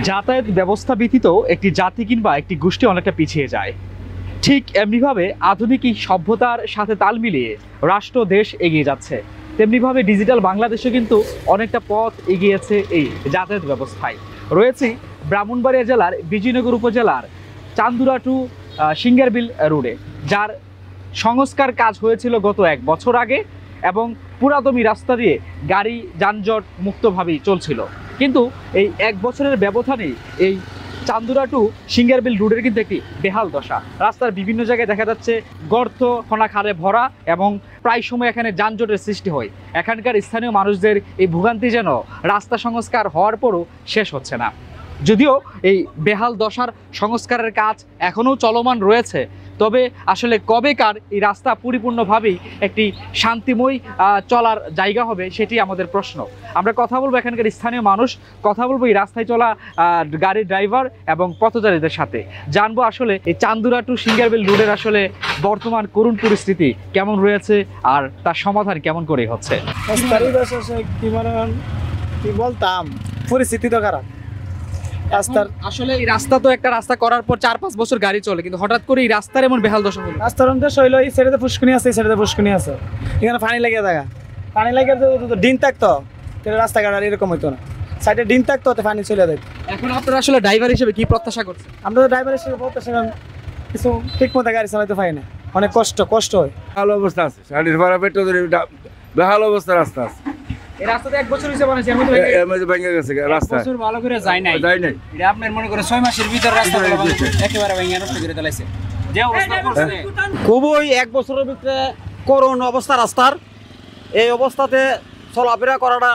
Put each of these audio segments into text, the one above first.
যাতায়াত ব্যবস্থা ব্যতীত একটি জাতি কিংবা একটি গোষ্ঠী অনেকটা পিছিয়ে যায়। ঠিক এমনিভাবে আধুনিক এই সভ্যতার সাথে তাল মিলিয়ে রাষ্ট্র দেশ এগিয়ে যাচ্ছে, তেমনিভাবে ডিজিটাল বাংলাদেশও কিন্তু অনেকটা পথ এগিয়েছে এই যাতায়াত ব্যবস্থায়। রয়েছি ব্রাহ্মণবাড়িয়া জেলার বিজয়নগর উপজেলার চান্দুরা টু সিঙ্গারবিল রোডে, যার সংস্কার কাজ হয়েছিল গত 1 বছর আগে এবং পুরাতনী রাস্তা দিয়ে গাড়ি যানজট মুক্তভাবেই চলছিল। কিন্তু এই 1 বছরের ব্যবধানেই এই চান্দুরা টু সিঙ্গারবিল রোডের কিন্তু একটি বেহাল দশা। রাস্তার বিভিন্ন জায়গায় দেখা যাচ্ছে গর্ত খোনা খালে ভরা এবং প্রায় সময় এখানে যানজটের সৃষ্টি হয়। এখানকার স্থানীয় মানুষদের এই ভোগান্তি যেন রাস্তা সংস্কার হওয়ার পরও শেষ হচ্ছে না। যদিও এই বেহাল দশার সংস্কারের কাজ এখনও চলমান রয়েছে, তবে আসলে কবেকার এই রাস্তা পরিপূর্ণভাবেই একটি শান্তিময় চলার জায়গা হবে সেটি আমাদের প্রশ্ন। আমরা কথা বলবো এখানকার স্থানীয় মানুষ, কথা বলবো এই রাস্তায় চলা গাড়ির ড্রাইভার এবং পথচারীদের সাথে, জানবো আসলে এই চান্দুরা টু সিঙ্গারবিল রোডের আসলে বর্তমান করুণ পরিস্থিতি কেমন রয়েছে আর তার সমাধান কেমন করে হচ্ছে। কি বলতাম, পরিস্থিতি তো খারাপ। আসলে এই রাস্তা তো একটা রাস্তা করার পর 4-5 বছর গাড়ি চলে, কিন্তু হঠাৎ করে এই রাস্তার এমন বেহাল দশা হলো। রাস্তার অন্তে শৈল এই সাইডে পুষ্কুনি আছে, এই সাইডে পুষ্কুনি আছে, এখানে পানি লেগে থাকা, পানি লেগে ডিন থাকতো তাহলে রাস্তাঘাট আর এরকম হইতো না। সাইডে ডিন থাকতো তো পানি চলে যেত। এখন আপনারা আসলে ড্রাইভার হিসেবে কি প্রত্যাশা করছেন? আমরা তো ড্রাইভার হিসেবে প্রত্যাশা কিছু ঠিক মতো গাড়ি চালাতে পারি না, অনেক কষ্ট হয়। ভালো অবস্থা আছে, শাড়ির ভাড়া পেট্রোল বেহাল অবস্থা রাস্তা আছে। এই রাস্তাতে 1 বছর হইছে বানাইছে, এর মধ্যে ভেঙে গেছে রাস্তা, বছর ভালো করে যায় নাই। এটা আপনার মনে করেন 6 মাসের ভিতর রাস্তা একেবারে ভেঙে নষ্ট করে দিলাইছে। যে অবস্থা করছে খুবই 1 বছরের ভিতরে করুণ অবস্থা রাস্তার। এই অবস্থাতে চলাফেরা করাটা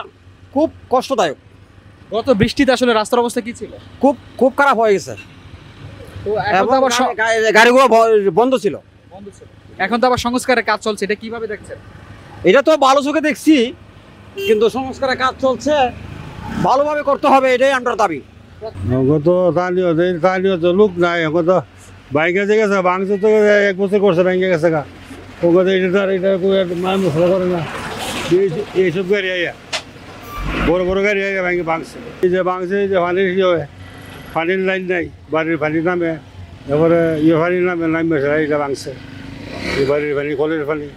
খুব কষ্টদায়ক। গত বৃষ্টিতে আসলে রাস্তার অবস্থা কি ছিল? খুব খারাপ হয়ে গেছে। তো এখন তো আবার গাড়িগুলো বন্ধ ছিল। এখন তো আবার সংস্কারের কাজ চলছে, এটা কিভাবে দেখছেন? এটা তো ভালো চোখে দেখছি, কিন্তু সংস্কারের কাজ চলছে, ভালোভাবে করতে হবে, এটাই আমরা দাবি। তো তালিও তো লোক নাই, এখন তো বাইকে যে গেছে ভাঙছে তো 1 বছর করছে ভেঙে গেছে গা। ওখানে এটা মানুষ করে না, এইসব গাড়ি আইয়া বড় গাড়ি আইয়া ভেঙে ভাঙছে। এই যে ভাঙছে, এই যে পানির লাইন নাই, বাড়ির পানি নামে, এবারে পানি নামে এটা ভাঙছে। এই বাড়ির পানি, কলের পানি,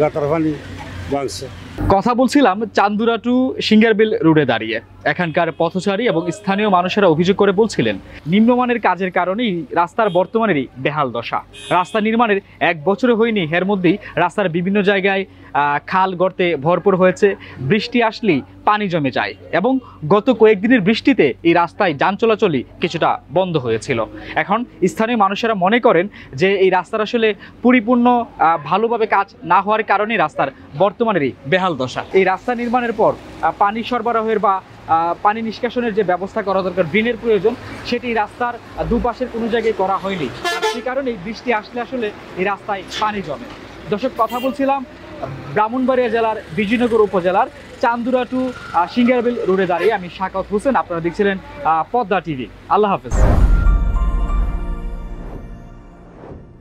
গাতার পানি ভাঙছে। কথা বলছিলাম চান্দুরা টু সিঙ্গারবিল রোডে দাঁড়িয়ে। এখানকার পথচারী এবং স্থানীয় মানুষেরা অভিযোগ করে বলছিলেন, নিম্নমানের কাজের কারণেই রাস্তার বর্তমানেরই বেহাল দশা। রাস্তা নির্মাণের 1 বছরে হয়নি, এর মধ্যেই রাস্তার বিভিন্ন জায়গায় খাল গর্তে ভরপুর হয়েছে। বৃষ্টি আসলেই পানি জমে যায় এবং গত কয়েকদিনের বৃষ্টিতে এই রাস্তায় যান চলাচলই কিছুটা বন্ধ হয়েছিল। এখন স্থানীয় মানুষেরা মনে করেন যে এই রাস্তার আসলে পরিপূর্ণ ভালোভাবে কাজ না হওয়ার কারণে রাস্তার বর্তমানেরই বেহাল দশা। এই রাস্তা নির্মাণের পর পানি সরবরাহের বা পানি নিষ্কাশনের যে ব্যবস্থা করা দরকার, ড্রেনের প্রয়োজন, সেটি রাস্তার দুপাশের কোনো জায়গায় করা হয়নি। সেই কারণে বৃষ্টি আসলে আসলে এই রাস্তায় পানি জমে। দর্শক, কথা বলছিলাম ব্রাহ্মণবাড়িয়া জেলার বিজয়নগর উপজেলার চান্দুরা টু সিঙ্গারবিল রোডে দাঁড়িয়ে। আমি শাকাত হোসেন, আপনারা দেখছিলেন পদ্মা টিভি। আল্লাহ হাফেজ।